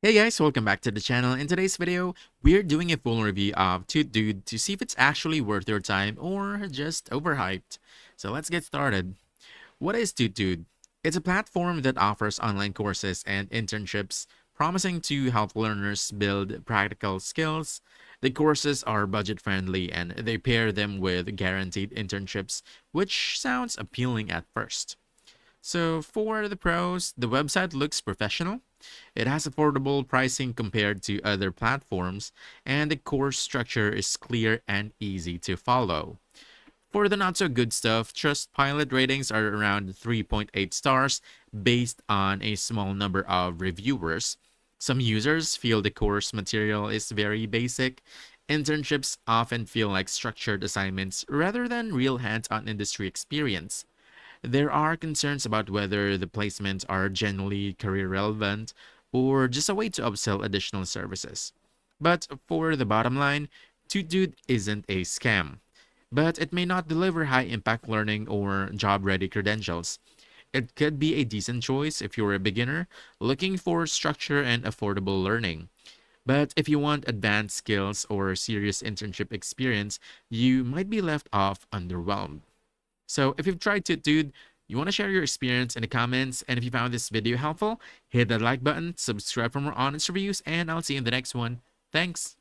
Hey guys, welcome back to the channel. In today's video, we're doing a full review of Tutedude to see if it's actually worth your time or just overhyped. So let's get started. What is Tutedude? It's a platform that offers online courses and internships promising to help learners build practical skills. The courses are budget friendly and they pair them with guaranteed internships, which sounds appealing at first. So for the pros, the website looks professional. It has affordable pricing compared to other platforms, and the course structure is clear and easy to follow. For the not so good stuff, Trustpilot ratings are around 3.8 stars based on a small number of reviewers. Some users feel the course material is very basic. Internships often feel like structured assignments rather than real hands on industry experience. There are concerns about whether the placements are genuinely career relevant or just a way to upsell additional services. But for the bottom line, Tutedude isn't a scam, but it may not deliver high impact learning or job ready credentials. It could be a decent choice if you're a beginner looking for structure and affordable learning. But if you want advanced skills or serious internship experience, you might be left off underwhelmed. So if you've tried to, dude, you want to share your experience in the comments. And if you found this video helpful, hit that like button, subscribe for more honest reviews, and I'll see you in the next one. Thanks.